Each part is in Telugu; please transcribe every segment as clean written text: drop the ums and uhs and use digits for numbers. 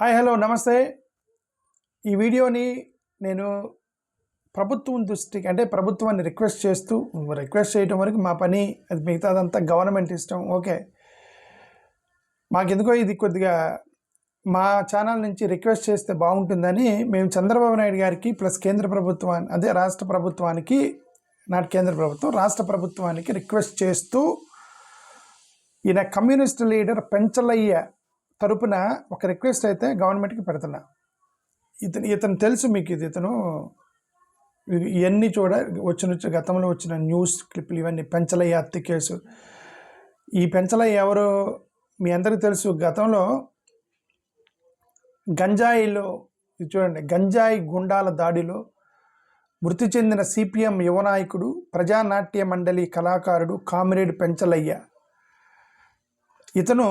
హాయ్ హలో నమస్తే. ఈ వీడియోని నేను ప్రభుత్వం దృష్టికి అంటే ప్రభుత్వాన్ని రిక్వెస్ట్ చేయటం వరకు మా పని, అది మిగతాదంతా గవర్నమెంట్ ఇష్టం. ఓకే, మాకెందుకో ఇది కొద్దిగా మా ఛానల్ నుంచి రిక్వెస్ట్ చేస్తే బాగుంటుందని మేము చంద్రబాబు నాయుడు గారికి ప్లస్ కేంద్ర ప్రభుత్వాన్ని, అదే రాష్ట్ర ప్రభుత్వానికి, నాటి కేంద్ర ప్రభుత్వం రాష్ట్ర ప్రభుత్వానికి రిక్వెస్ట్ చేస్తూ ఈయన కమ్యూనిస్ట్ లీడర్ పెంచలయ్య తరపున ఒక రిక్వెస్ట్ అయితే గవర్నమెంట్కి పెడుతున్నా. ఇతను తెలుసు మీకు, ఇతను ఇవన్నీ గతంలో వచ్చిన న్యూస్ క్లిప్లు, ఇవన్నీ పెంచలయ్య హత్య కేసు. ఈ పెంచలయ్య ఎవరో మీ అందరికీ తెలుసు. గతంలో గంజాయిలో చూడండి, గంజాయి గుండాల దాడిలో మృతి చెందిన సిపిఎం యువ నాయకుడు, ప్రజానాట్య మండలి కళాకారుడు కామ్రేడ్ పెంచలయ్య. ఇతను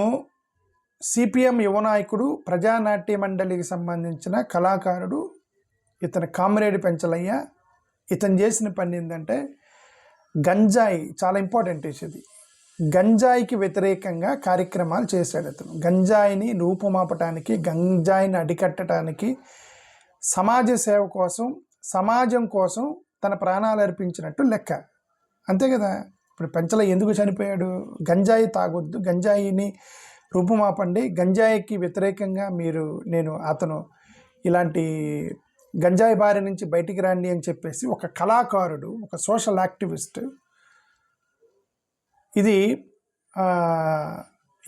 సిపిఎం యువ నాయకుడు, ప్రజానాట్య మండలికి సంబంధించిన కళాకారుడు. ఇతను కామ్రేడ్ పెంచలయ్య. ఇతను చేసిన పని ఏంటంటే గంజాయి, చాలా ఇంపార్టెంట్ ఇది, గంజాయికి వ్యతిరేకంగా కార్యక్రమాలు చేశాడు. అతను గంజాయిని రూపుమాపటానికి, గంజాయిని అరికట్టడానికి, సమాజ సేవ కోసం, సమాజం కోసం తన ప్రాణాలు అర్పించినట్టు లెక్క. అంతే కదా. ఇప్పుడు పెంచలయ్య ఎందుకు చనిపోయాడు? గంజాయి తాగొద్దు, గంజాయిని రూపుమాపండి, గంజాయికి వ్యతిరేకంగా అతను ఇలాంటి గంజాయి బారి నుంచి బయటికి రండి అని చెప్పేసి ఒక కళాకారుడు, ఒక సోషల్ యాక్టివిస్ట్. ఇది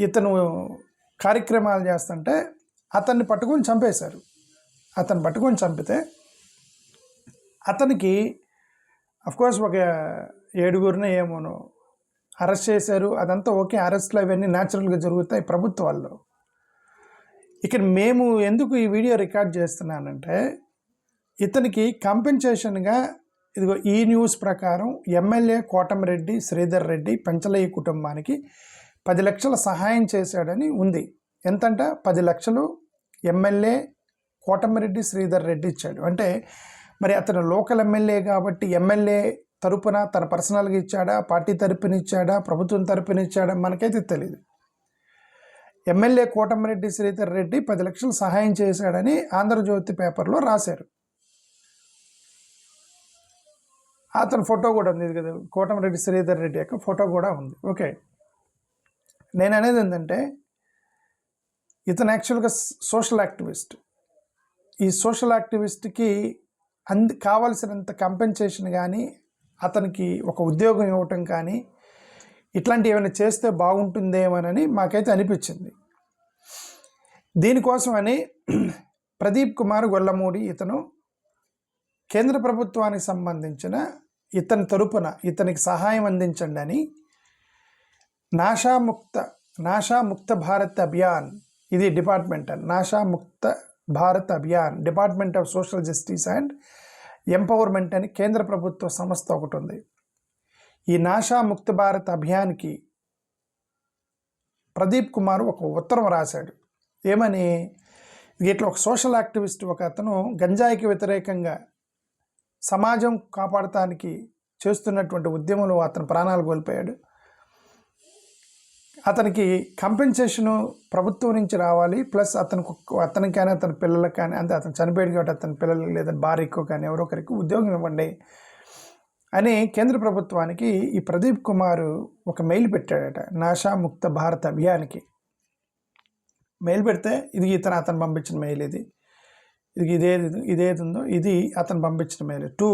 ఇతను కార్యక్రమాలు చేస్తుంటే అతన్ని పట్టుకొని చంపేశారు. అతను పట్టుకొని చంపితే అతనికి అఫ్కోర్స్ ఒక 7గురిని ఏమోనో అరెస్ట్ చేశారు. అదంతా ఓకే, అరెస్ట్లు అవన్నీ న్యాచురల్గా జరుగుతాయి ప్రభుత్వాల్లో. ఇక్కడ మేము ఎందుకు ఈ వీడియో రికార్డ్ చేస్తున్నానంటే, ఇతనికి కాంపెన్సేషన్గా ఇదిగో ఈ న్యూస్ ప్రకారం ఎమ్మెల్యే కోటమిరెడ్డి శ్రీధర్ రెడ్డి పెంచలయ్య కుటుంబానికి 10 లక్షల సహాయం చేశాడని ఉంది. ఎంతంట? 10 లక్షలు ఎమ్మెల్యే కోటమిరెడ్డి శ్రీధర్ రెడ్డి ఇచ్చాడు. అంటే మరి అతను లోకల్ ఎమ్మెల్యే కాబట్టి ఎమ్మెల్యే తరపున తన పర్సనల్గా ఇచ్చాడా, పార్టీ తరపున ఇచ్చాడా, ప్రభుత్వం తరపున ఇచ్చాడా మనకైతే తెలియదు. ఎమ్మెల్యే కోటమిరెడ్డి శ్రీధర్ రెడ్డి 10 లక్షలు సహాయం చేశాడని ఆంధ్రజ్యోతి పేపర్లో రాశారు. అతని ఫోటో కూడా ఉంది కదా, కోటమిరెడ్డి శ్రీధర్ రెడ్డి యొక్క ఫోటో కూడా ఉంది. ఓకే, నేను అనేది ఏంటంటే ఇతను యాక్చువల్గా సోషల్ యాక్టివిస్ట్. ఈ సోషల్ యాక్టివిస్ట్కి కావాల్సినంత కంపెన్సేషన్ కానీ, అతనికి ఒక ఉద్యోగం ఇవ్వటం కానీ, ఇట్లాంటివి ఏమైనా చేస్తే బాగుంటుందేమోనని మాకైతే అనిపించింది. దీనికోసమని ప్రదీప్ కుమార్ గొల్లమూడి ఇతను కేంద్ర ప్రభుత్వానికి సంబంధించిన ఇతని తరపున ఇతనికి సహాయం అందించండి అని నాషాముక్త భారత్ అభియాన్, ఇది department, Nasha Mukt Bharat Abhiyan, department of social justice and empowerment అని కేంద్ర ప్రభుత్వ సంస్థ ఒకటి ఉంది. ఈ నాషాముక్త భారత్ అభియాన్కి ప్రదీప్ కుమార్ ఒక ఉత్తరం రాశాడు. ఏమని? ఇట్లా ఒక సోషల్ యాక్టివిస్ట్, ఒక అతను గంజాయికి వ్యతిరేకంగా సమాజం కాపాడటానికి చేస్తున్నటువంటి ఉద్యమంలో అతను ప్రాణాలు కోల్పోయాడు. అతనికి కంపెన్సేషను ప్రభుత్వం నుంచి రావాలి, ప్లస్ అతనికి కానీ అతని పిల్లలకు కానీ, అంటే అతను చనిపోయాడు కాబట్టి అతని పిల్లలకి లేదా భార్యకు కానీ ఎవరో ఒకరికి ఉద్యోగం ఇవ్వండి అని కేంద్ర ప్రభుత్వానికి ఈ ప్రదీప్ కుమార్ ఒక మెయిల్ పెట్టాడట, నాషాముక్త భారత్ అభియాన్కి. మెయిల్ పెడితే ఇది అతను పంపించిన మెయిల్. ఇదేది ఉందో ఇది అతను పంపించిన mail. To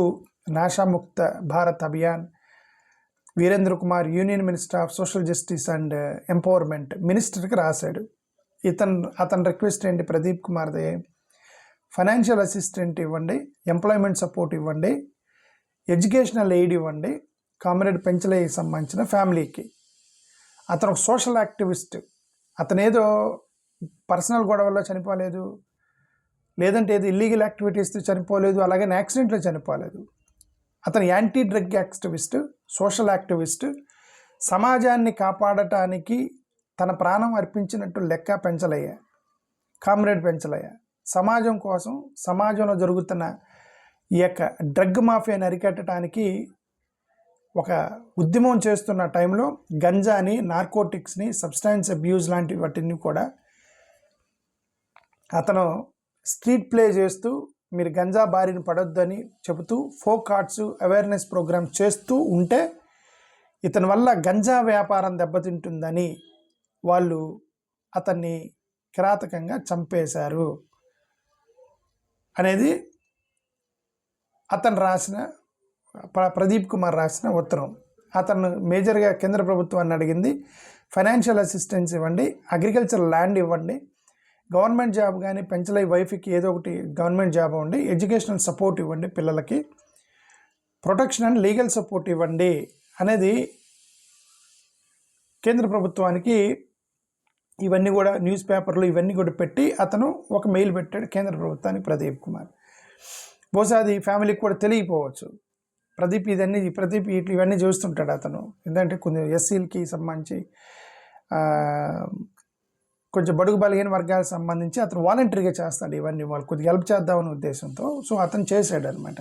Nasha Mukt Bharat Abhiyan, Virendra Kumar, union minister of social justice and empowerment మినిస్టర్కి రాశాడు. అతని రిక్వెస్ట్ ఏంటి? ప్రదీప్ కుమార్ది ఫైనాన్షియల్ అసిస్టెంట్ ఇవ్వండి, ఎంప్లాయ్మెంట్ సపోర్ట్ ఇవ్వండి, ఎడ్యుకేషనల్ ఎయిడ్ ఇవ్వండి కామ్రేడ్ పెంచలయ్యకి సంబంధించిన ఫ్యామిలీకి. అతను ఒక సోషల్ యాక్టివిస్ట్. అతను ఏదో పర్సనల్ గొడవల్లో చనిపోలేదు, లేదంటే ఏదో ఇల్లీగల్ యాక్టివిటీస్తో చనిపోలేదు, అలాగే యాక్సిడెంట్లో చనిపోలేదు. అతను anti drug activist, social activist, సమాజాన్ని కాపాడటానికి తన ప్రాణం అర్పించినట్టు లెక్క పెంచలయ్య, కామ్రేడ్ పెంచలయ్య. సమాజం కోసం, సమాజంలో జరుగుతున్న ఈ యొక్క డ్రగ్ మాఫియాని అరికట్టడానికి ఒక ఉద్యమం చేస్తున్న టైంలో గంజాని, నార్కోటిక్స్ని, సబ్స్టాన్స్ అబ్యూజ్ లాంటి వాటిని కూడా అతను స్ట్రీట్ ప్లే చేస్తూ మీరు గంజా బారిన పడొద్దని చెబుతూ ఫోక్ ఆర్ట్స్ అవేర్నెస్ ప్రోగ్రామ్ చేస్తూ ఉంటే ఇతని వల్ల గంజా వ్యాపారం దెబ్బతింటుందని వాళ్ళు అతన్ని కిరాతకంగా చంపేశారు అనేది అతను రాసిన ప్రదీప్ కుమార్ రాసిన ఉత్తరం. అతను మేజర్గా కేంద్ర ప్రభుత్వాన్ని అడిగింది ఫైనాన్షియల్ అసిస్టెన్స్ ఇవ్వండి, అగ్రికల్చర్ ల్యాండ్ ఇవ్వండి, గవర్నమెంట్ జాబ్ కానీ పెంచలై వైఫ్కి ఏదో ఒకటి గవర్నమెంట్ జాబ్ ఇవ్వండి, ఎడ్యుకేషనల్ సపోర్ట్ ఇవ్వండి, పిల్లలకి ప్రొటెక్షన్ అండ్ లీగల్ సపోర్ట్ ఇవ్వండి అనేది కేంద్ర ప్రభుత్వానికి ఇవన్నీ కూడా న్యూస్ పేపర్లు ఇవన్నీ కూడా పెట్టి అతను ఒక మెయిల్ పెట్టాడు కేంద్ర ప్రభుత్వానికి ప్రదీప్ కుమార్. బహుశా అది ఫ్యామిలీకి కూడా తెలియకపోవచ్చు. ప్రదీప్ ఇవన్నీ చూస్తుంటాడు అతను. ఎందుకంటే కొంచెం ఎస్సీలకి సంబంధించి కొంచెం బడుగు బలహీన వర్గాలకు సంబంధించి అతను వాలంటరీగా చేస్తాడు ఇవన్నీ, వాళ్ళు కొద్దిగా హెల్ప్ చేద్దామనే ఉద్దేశంతో. సో అతను చేశాడు అనమాట.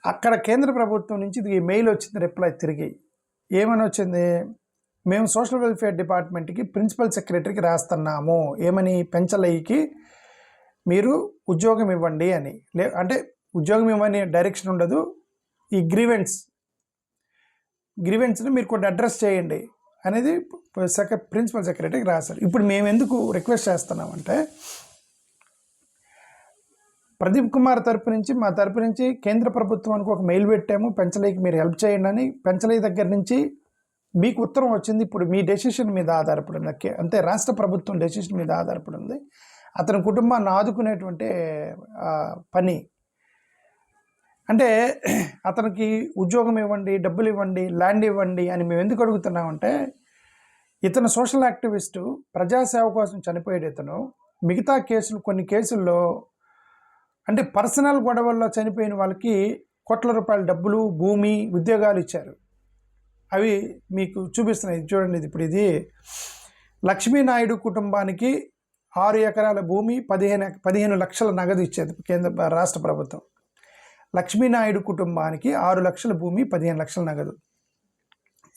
అక్కడ కేంద్ర ప్రభుత్వం నుంచి ఇది మెయిల్ వచ్చింది, రిప్లై తిరిగి ఏమని వచ్చింది, మేము సోషల్ వెల్ఫేర్ డిపార్ట్మెంట్కి ప్రిన్సిపల్ సెక్రటరీకి రాస్తున్నాము, ఏమని పెంచలయ్యకి మీరు ఉద్యోగం ఇవ్వండి అని. అంటే ఉద్యోగం ఇవ్వని డైరెక్షన్ ఉండదు, ఈ గ్రీవెన్స్ని మీరు కొన్ని అడ్రస్ చేయండి అనేది ప్రిన్సిపల్ సెక్రటరీకి రాశారు. ఇప్పుడు మేము ఎందుకు రిక్వెస్ట్ చేస్తున్నామంటే ప్రదీప్ కుమార్ మా తరపు నుంచి కేంద్ర ప్రభుత్వానికి ఒక మెయిల్ పెట్టాము, పెంచలేకి మీరు హెల్ప్ చేయండి అని. పెంచలే దగ్గర నుంచి మీకు ఉత్తరం వచ్చింది. ఇప్పుడు మీ డెసిషన్ మీద ఆధారపడి ఉంది, అంటే రాష్ట్ర ప్రభుత్వం డెసిషన్ మీద ఆధారపడి ఉంది. అతని కుటుంబాన్ని ఆదుకునేటువంటి పని. అంటే అతనికి ఉద్యోగం ఇవ్వండి, డబ్బులు ఇవ్వండి, ల్యాండ్ ఇవ్వండి అని మేము ఎందుకు అడుగుతున్నామంటే ఇతను సోషల్ యాక్టివిస్టు, ప్రజాసేవ కోసం చనిపోయాడు ఇతను. మిగతా కొన్ని కేసుల్లో అంటే పర్సనల్ గొడవల్లో చనిపోయిన వాళ్ళకి కోట్ల రూపాయల డబ్బులు, భూమి, ఉద్యోగాలు ఇచ్చారు. అవి మీకు చూపిస్తున్నాయి చూడండి. ఇప్పుడు ఇది లక్ష్మీనాయుడు కుటుంబానికి 6 ఎకరాల భూమి, 15 లక్షల నగదు ఇచ్చేది రాష్ట్ర ప్రభుత్వం. లక్ష్మీనాయుడు కుటుంబానికి 6 లక్షల భూమి, 15 లక్షల నగదు.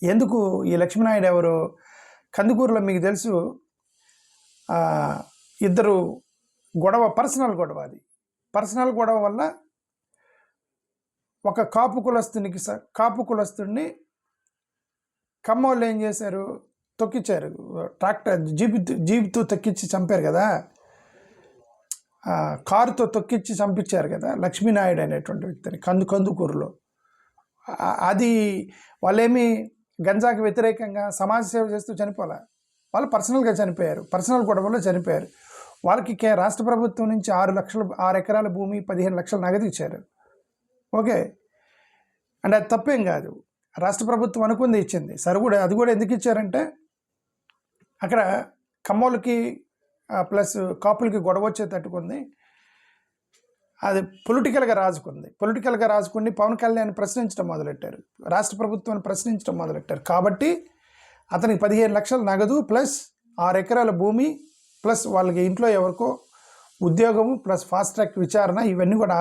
ఎందుకు ఈ లక్ష్మీనాయుడు ఎవరు? కందుకూరులో మీకు తెలుసు, ఇద్దరు గొడవ, పర్సనల్ గొడవ. అది పర్సనల్ గొడవ వల్ల ఒక కాపు కులస్తుడిని ఖమ్మంలో ఏం చేశారు, తొక్కిచ్చారు. ట్రాక్టర్ జీప్తో తొక్కిచ్చి చంపారు కదా, కారుతో తొక్కిచ్చి చంపించారు కదా లక్ష్మీనాయుడు అనేటువంటి వ్యక్తిని కందుకూరులో. అది వాళ్ళేమి గంజాకి వ్యతిరేకంగా సమాజ సేవ చేస్తూ చనిపోలే, వాళ్ళు పర్సనల్గా చనిపోయారు, పర్సనల్ గొడవలో చనిపోయారు. వాళ్ళకి రాష్ట్ర ప్రభుత్వం నుంచి 6 ఎకరాల భూమి, 15 లక్షల నగదు ఇచ్చారు. ఓకే, అంటే అది తప్పేం కాదు, రాష్ట్ర ప్రభుత్వం అనుకుంది ఇచ్చింది. సరే కూడా అది కూడా ఎందుకు ఇచ్చారంటే అక్కడ కమ్మోళ్ళకి ప్లస్ కాపులకి గొడవ వచ్చే తట్టుకుంది. అది పొలిటికల్గా రాజుకుని పవన్ కళ్యాణ్ ప్రశ్నించడం మొదలెట్టారు, రాష్ట్ర ప్రభుత్వాన్ని ప్రశ్నించడం మొదలెట్టారు. కాబట్టి అతనికి 15 లక్షల నగదు ప్లస్ 6 ఎకరాల భూమి ప్లస్ వాళ్ళకి ఇంట్లో ఎవరికో ఉద్యోగము ప్లస్ ఫాస్ట్ ట్రాక్ విచారణ ఇవన్నీ కూడా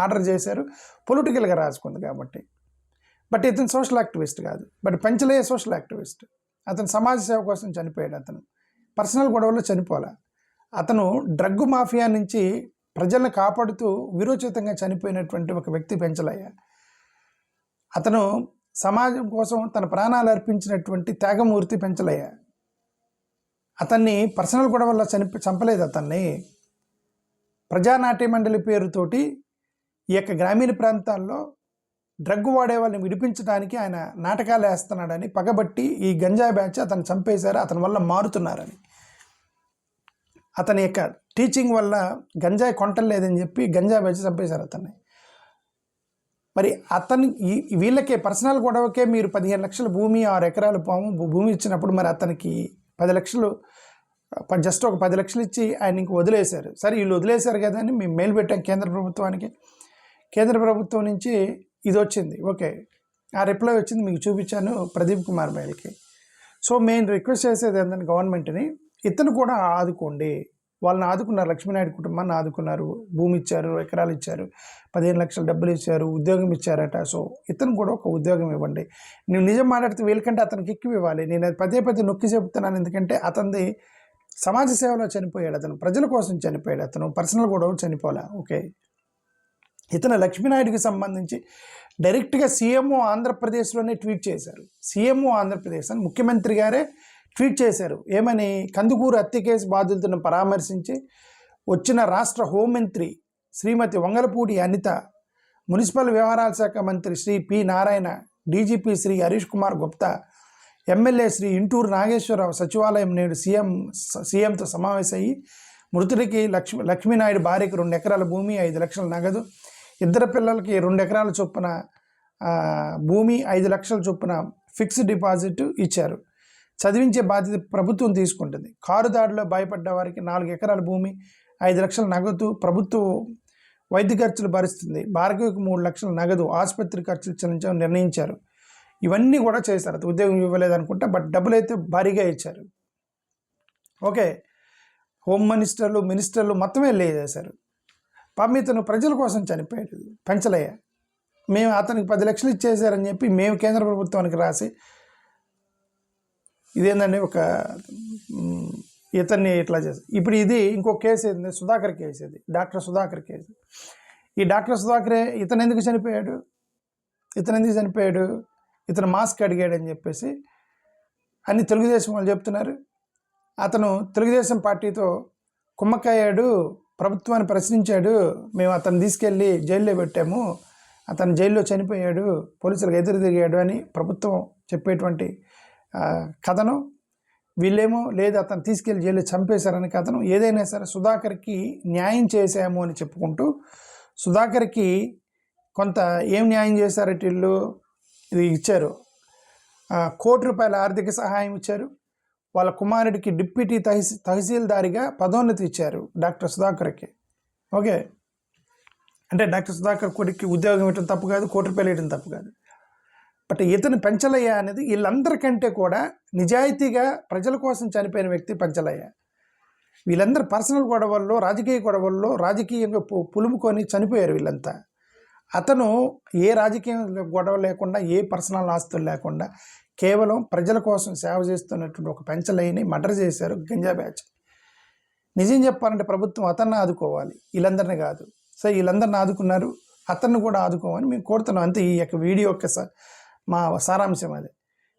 ఆర్డర్ చేశారు. పొలిటికల్గా రాజుకుంది కాబట్టి. బట్ ఇతను సోషల్ యాక్టివిస్ట్ కాదు, బట్ పెంచలే సోషల్ యాక్టివిస్ట్. అతను సమాజ సేవ కోసం చనిపోయాడు. అతను పర్సనల్ గొడవల్లో చనిపోలే. అతను డ్రగ్ మాఫియా నుంచి ప్రజలను కాపాడుతూ విరోచితంగా చనిపోయినటువంటి ఒక వ్యక్తి పెంచలయ్య. అతను సమాజం కోసం తన ప్రాణాలు అర్పించినటువంటి త్యాగమూర్తి పెంచలయ్య. అతన్ని పర్సనల్ గొడవల్లో చంపలేదు. అతన్ని ప్రజానాట్య మండలి పేరుతోటి ఈ యొక్క గ్రామీణ ప్రాంతాల్లో డ్రగ్ వాడే వాళ్ళని విడిపించడానికి ఆయన నాటకాలు వేస్తున్నాడని పగబట్టి ఈ గంజా బ్యాచ్ అతను చంపేశారు. అతని వల్ల మారుతున్నారని, అతని యొక్క టీచింగ్ వల్ల గంజాయి కొంటలేదని చెప్పి గంజా బ్యాచ్ చంపేశారు అతన్ని. మరి వీళ్ళకే పర్సనల్ గొడవకే మీరు 15 లక్షల భూమి, 6 ఎకరాల భూమి ఇచ్చినప్పుడు మరి అతనికి 10 లక్షలు, జస్ట్ ఒక 10 లక్షలు ఇచ్చి ఆయన ఇంక వదిలేశారు. సరే వీళ్ళు వదిలేశారు కదా అని మేము మెయిల్ పెట్టాం కేంద్ర ప్రభుత్వానికి. కేంద్ర ప్రభుత్వం నుంచి ఇది వచ్చింది. ఓకే, ఆ రిప్లై వచ్చింది, మీకు చూపించాను ప్రదీప్ కుమార్ మెయిల్కి. సో మేము రిక్వెస్ట్ చేసేది ఏంటంటే గవర్నమెంట్ని, ఇతను కూడా ఆదుకోండి. వాళ్ళని ఆదుకున్నారు, లక్ష్మీనాయుడు కుటుంబాన్ని ఆదుకున్నారు, భూమి ఇచ్చారు, ఎకరాలు ఇచ్చారు, 15 లక్షల డబ్బులు ఇచ్చారు, ఉద్యోగం ఇచ్చారట. సో ఇతను కూడా ఒక ఉద్యోగం ఇవ్వండి. నువ్వు నిజం మాట్లాడితే వీళ్ళకంటే అతనికి ఎక్కువ ఇవ్వాలి. నేను అది పదే నొక్కి చెప్తున్నాను, ఎందుకంటే అతనిది సమాజ సేవలో చనిపోయాడు అతను, ప్రజల కోసం చనిపోయాడు అతను, పర్సనల్ గొడవ చనిపోలే. ఓకే, ఇతను లక్ష్మీనాయుడికి సంబంధించి డైరెక్ట్గా సీఎంఓ ఆంధ్రప్రదేశ్లోనే ట్వీట్ చేశారు. సీఎంఓ ఆంధ్రప్రదేశ్ అని ముఖ్యమంత్రి గారే ట్వీట్ చేశారు. ఏమని? కందుకూరు హత్య కేసు బాధితులను పరామర్శించి వచ్చిన రాష్ట్ర హోంమంత్రి శ్రీమతి వంగలపూడి అనిత, మున్సిపల్ వ్యవహారాల శాఖ మంత్రి Shri P Narayana, DGP Shri Harish Kumar Gupta, MLA Shri Inturu Nageswara Rao సచివాలయం నేడు సీఎంతో సమావేశమయ్యి మృతుడికి లక్ష్మీనాయుడు భార్యకి 2 ఎకరాల భూమి, 5 లక్షల నగదు, ఇద్దరు పిల్లలకి 2 ఎకరాల చొప్పున భూమి, 5 లక్షల చొప్పున ఫిక్స్డ్ డిపాజిట్ ఇచ్చారు. చదివించే బాధ్యత ప్రభుత్వం తీసుకుంటుంది. కారు దాడిలో భయపడ్డ వారికి 4 ఎకరాల భూమి, 5 లక్షల నగదు ప్రభుత్వం వైద్య ఖర్చులు భరిస్తుంది. భార్గవికి 3 లక్షల నగదు ఆసుపత్రి ఖర్చులు చెల్లించాలని నిర్ణయించారు. ఇవన్నీ కూడా చేశారు. ఉద్యోగం ఇవ్వలేదు అనుకుంటా, బట్ డబ్బులు అయితే భారీగా ఇచ్చారు. ఓకే, హోమ్ మినిస్టర్లు మొత్తం వెళ్ళి చేశారు. పాపం ఇతను ప్రజల కోసం చనిపోయాడు పెంచలయ్య. మేము అతనికి 10 లక్షలు ఇచ్చేసారని చెప్పి మేము కేంద్ర ప్రభుత్వానికి రాసి, ఇదేంటంటే ఒక ఇతన్ని ఇట్లా చేశారు. ఇప్పుడు ఇది ఇంకో కేసు ఏంటంటే సుధాకర్ కేసు, ఇది డాక్టర్ సుధాకర్ కేసు. ఈ డాక్టర్ సుధాకరే ఇతను ఎందుకు చనిపోయాడు? ఇతను మాస్క్ అడిగాడని చెప్పేసి అన్ని తెలుగుదేశం వాళ్ళు చెప్తున్నారు. అతను తెలుగుదేశం పార్టీతో కుమ్మక్కయ్యాడు, ప్రభుత్వాన్ని ప్రశ్నించాడు, మేము అతను తీసుకెళ్ళి జైల్లో పెట్టాము, అతను జైల్లో చనిపోయాడు, పోలీసులకు ఎదురు తిరిగాడు అని ప్రభుత్వం చెప్పేటువంటి కథనం. వీళ్ళేమో లేదు అతను తీసుకెళ్ళి జైల్లో చంపేశారని కథనం. ఏదైనా సరే సుధాకర్కి న్యాయం చేశాము అని చెప్పుకుంటూ సుధాకర్కి కొంత ఏం న్యాయం చేశారట వీళ్ళు, ఇది ఇచ్చారు. 1 కోటి రూపాయల ఆర్థిక సహాయం ఇచ్చారు. వాళ్ళ కుమారుడికి డిప్యూటీ తహసీల్దారిగా పదోన్నతి ఇచ్చారు డాక్టర్ సుధాకర్కి. ఓకే, అంటే డాక్టర్ సుధాకర్ కొడుక్కి ఉద్యోగం ఇవ్వడం తప్పు కాదు, 1 కోటి రూపాయలు ఇవ్వడం తప్పు కాదు. బట్ ఇతను పెంచలయ్య అనేది వీళ్ళందరికంటే కూడా నిజాయితీగా ప్రజల కోసం చనిపోయిన వ్యక్తి పెంచలయ్య. వీళ్ళందరూ పర్సనల్ గొడవల్లో, రాజకీయ గొడవల్లో రాజకీయంగా పులుముకొని చనిపోయారు వీళ్ళంతా. అతను ఏ రాజకీయ గొడవ లేకుండా, ఏ పర్సనల్ ఆస్తులు లేకుండా కేవలం ప్రజల కోసం సేవ చేస్తున్నటువంటి ఒక పెంచలయ్యని మర్డర్ చేశారు గంజా బ్యాచ్. నిజం చెప్పాలంటే ప్రభుత్వం అతన్ని ఆదుకోవాలి, వీళ్ళందరినీ కాదు. సో వీళ్ళందరిని ఆదుకున్నారు, అతన్ని కూడా ఆదుకోమని మేము కోరుతున్నాం. అంతే ఈ యొక్క వీడియో యొక్క మా సారాంశం అది.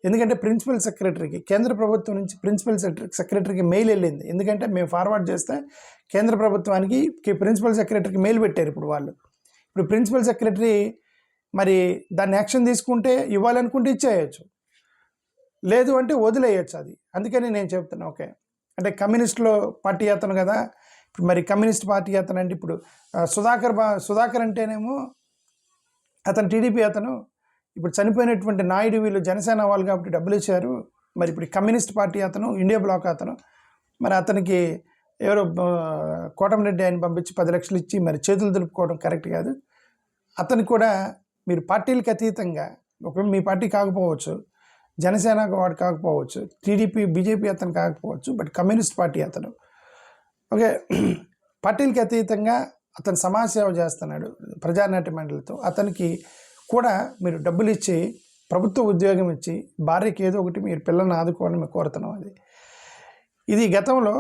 ఎందుకంటే ప్రిన్సిపల్ సెక్రటరీకి, కేంద్ర ప్రభుత్వం నుంచి ప్రిన్సిపల్ సెక్రటరీకి మెయిల్ వెళ్ళింది. ఎందుకంటే మేము ఫార్వర్డ్ చేస్తే కేంద్ర ప్రభుత్వానికి ప్రిన్సిపల్ సెక్రటరీకి మెయిల్ పెట్టారు. ఇప్పుడు ప్రిన్సిపల్ సెక్రటరీ మరి దాన్ని యాక్షన్ తీసుకుంటే ఇవ్వాలనుకుంటే ఇచ్చేయచ్చు, లేదు అంటే వదిలేయచ్చు. అది అందుకని నేను చెప్తున్నా. ఓకే, అంటే కమ్యూనిస్టులో పార్టీ అతను కదా, ఇప్పుడు మరి కమ్యూనిస్ట్ పార్టీ అతను అంటే ఇప్పుడు సుధాకర్ అంటేనేమో అతను టీడీపీ అతను, ఇప్పుడు చనిపోయినటువంటి నాయుడు వీళ్ళు జనసేన వాళ్ళు కాబట్టి డబ్బులు ఇచ్చారు. మరి ఇప్పుడు కమ్యూనిస్ట్ పార్టీ అతను, ఇండియా బ్లాక్ అతను, మరి అతనికి ఎవరో కోటమిరెడ్డి ఆయన పంపించి 10 లక్షలు ఇచ్చి మరి చేతులు దులుపుకోవడం కరెక్ట్ కాదు. అతనికి కూడా మీరు పార్టీలకు అతీతంగా, ఒకవేళ మీ పార్టీ కాకపోవచ్చు, జనసేన వాడు కాకపోవచ్చు, టీడీపీ బీజేపీ అతను కాకపోవచ్చు, బట్ కమ్యూనిస్ట్ పార్టీ అతను. ఓకే, పార్టీలకి అతీతంగా అతను సమాజ సేవ చేస్తున్నాడు ప్రజానాట్య మండలితో. అతనికి కూడా మీరు డబ్బులు ఇచ్చి, ప్రభుత్వ ఉద్యోగం ఇచ్చి, భార్యకి ఏదో ఒకటి మీరు పిల్లల్ని ఆదుకోవాలని మేము కోరుతున్నాం. ఇది గతంలో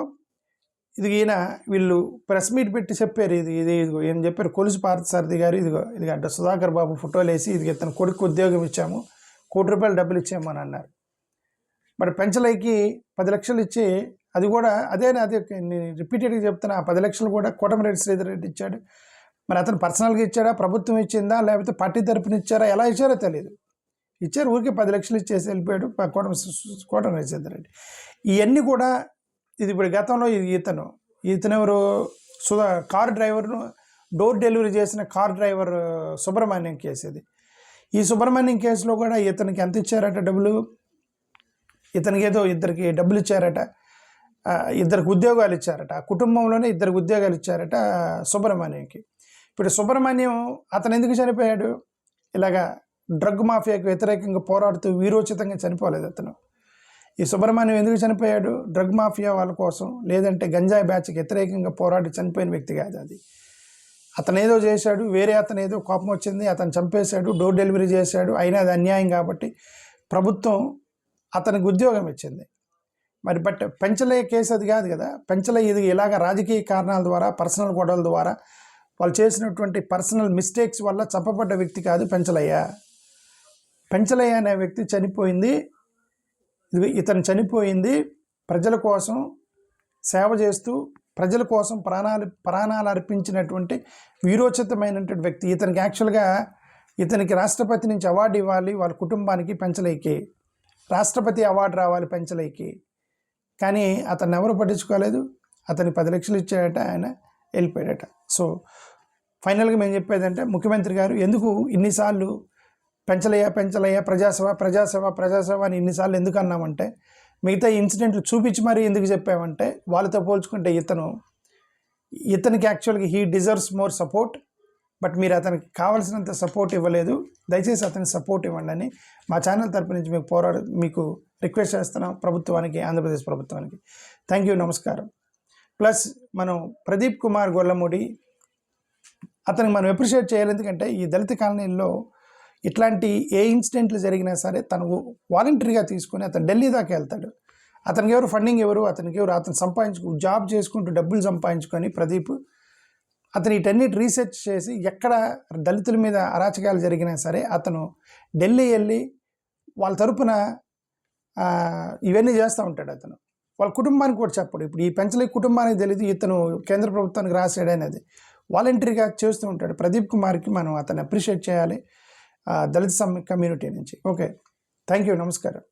ఈయన వీళ్ళు ప్రెస్ మీట్ పెట్టి చెప్పారు. ఇదిగో ఏం చెప్పారు, కొలుసు పార్థసారథి గారు ఇది అంటే సుధాకర్ బాబు ఫోటోలు వేసి ఇతను కొడుకు ఉద్యోగం ఇచ్చాము, 1 కోటి రూపాయలు డబ్బులు ఇచ్చాము అని అన్నారు. మరి పెంచలైకి 10 లక్షలు ఇచ్చి, అది కూడా అదే రిపీటెడ్గా చెప్తున్నా, ఆ 10 లక్షలు కూడా కోటమిరెడ్డి శ్రీధర్ రెడ్డి ఇచ్చాడు. మరి అతను పర్సనల్గా ఇచ్చాడా, ప్రభుత్వం ఇచ్చిందా, లేకపోతే పార్టీ తరపున ఇచ్చారా, ఎలా ఇచ్చారో తెలియదు. ఇచ్చారు, ఊరికే 10 లక్షలు ఇచ్చేసి వెళ్ళిపోయాడు కోటమిరెడ్డి శ్రీధర్ రెడ్డి. ఇవన్నీ కూడా ఇది ఇప్పుడు గతంలో ఇతను ఎవరు, కారు డ్రైవర్ను డోర్ డెలివరీ చేసిన కార్ డ్రైవర్ సుబ్రహ్మణ్యం కేసు ఇది. ఈ సుబ్రహ్మణ్యం కేసులో కూడా ఇతనికి ఎంత ఇచ్చారట డబ్బులు, ఇతనికి ఏదో 2 డబ్బులు ఇచ్చారట, 2 ఉద్యోగాలు ఇచ్చారట, ఆ కుటుంబంలోనే 2 ఉద్యోగాలు ఇచ్చారట సుబ్రహ్మణ్యంకి. ఇప్పుడు సుబ్రహ్మణ్యం అతను ఎందుకు చనిపోయాడు? ఇలాగా డ్రగ్ మాఫియాకి వ్యతిరేకంగా పోరాడుతూ వీరోచితంగా చనిపోలేదు అతను. ఈ సుబ్రహ్మణ్యం ఎందుకు చనిపోయాడు? డ్రగ్ మాఫియా వాళ్ళ కోసం, లేదంటే గంజాయి బ్యాచ్కి వ్యతిరేకంగా పోరాడి చనిపోయిన వ్యక్తి కాదు అది. అతను ఏదో చేశాడు, వేరే అతను ఏదో కోపం వచ్చింది, అతను చంపేశాడు, డోర్ డెలివరీ చేశాడు, అయినా అది అన్యాయం కాబట్టి ప్రభుత్వం అతనికి ఉద్యోగం ఇచ్చింది. మరి బట్ పెంచలయ్య కేసు అది కాదు కదా. పెంచలయ్య ఇది ఇలాగ రాజకీయ కారణాల ద్వారా, పర్సనల్ గొడవల ద్వారా, వాళ్ళు చేసినటువంటి పర్సనల్ మిస్టేక్స్ వల్ల చంపబడ్డ వ్యక్తి కాదు పెంచలయ్య. పెంచలయ్య అనే వ్యక్తి చనిపోయింది, ఇతను చనిపోయింది ప్రజల కోసం సేవ చేస్తూ, ప్రజల కోసం ప్రాణాలు అర్పించినటువంటి వీరోచితమైనటువంటి వ్యక్తి. ఇతనికి యాక్చువల్గా ఇతనికి రాష్ట్రపతి నుంచి అవార్డు ఇవ్వాలి, వాళ్ళ కుటుంబానికి, పెంచలయ్యకి రాష్ట్రపతి అవార్డు రావాలి పెంచలయ్యకి. కానీ అతన్ని ఎవరు పట్టించుకోలేదు. అతనికి 10 లక్షలు ఇచ్చాడట, ఆయన వెళ్ళిపోయాడట. సో ఫైనల్గా మేము చెప్పేదంటే, ముఖ్యమంత్రి గారు ఎందుకు ఇన్నిసార్లు పెంచలయ్య ప్రజాసేవ అని ఇన్నిసార్లు ఎందుకు అన్నామంటే, మిగతా ఇన్సిడెంట్లు చూపించి మరీ ఎందుకు చెప్పామంటే, వాళ్ళతో పోల్చుకుంటే ఇతనికి యాక్చువల్గా he deserves more support. But మీరు అతనికి కావాల్సినంత సపోర్ట్ ఇవ్వలేదు. దయచేసి అతనికి సపోర్ట్ ఇవ్వండి అని మా ఛానల్ తరపు నుంచి మీకు రిక్వెస్ట్ చేస్తున్నాం ప్రభుత్వానికి, ఆంధ్రప్రదేశ్ ప్రభుత్వానికి. థ్యాంక్ యూ, నమస్కారం. ప్లస్ మనం ప్రదీప్ కుమార్ గొల్లమూడి, అతనికి మనం అప్రిషియేట్ చేయాలి. ఎందుకంటే ఈ దళిత కాలనీల్లో ఇట్లాంటి ఏ ఇన్సిడెంట్లు జరిగినా సరే తను వాలంటరీగా తీసుకొని అతను ఢిల్లీ దాకా వెళ్తాడు. అతనికి ఎవరు ఫండింగ్ ఎవరు, అతను జాబ్ చేసుకుంటూ డబ్బులు సంపాదించుకొని ప్రదీప్ అతను వీటన్నిటి రీసెర్చ్ చేసి ఎక్కడ దళితుల మీద అరాచకాలు జరిగినా సరే అతను ఢిల్లీ వెళ్ళి వాళ్ళ తరపున ఇవన్నీ చేస్తూ ఉంటాడు. అతను వాళ్ళ కుటుంబానికి కూడా చెప్పడు. ఇప్పుడు ఈ పెంచలయ్య కుటుంబానికి తెలియదు ఇతను కేంద్ర ప్రభుత్వానికి రాశాడనేది. వాలంటరీగా చేస్తూ ఉంటాడు. ప్రదీప్ కుమార్కి మనం అతను అప్రిషియేట్ చేయాలి దళిత కమ్యూనిటీ నుంచి. ఓకే, థ్యాంక్ యూ, నమస్కారం.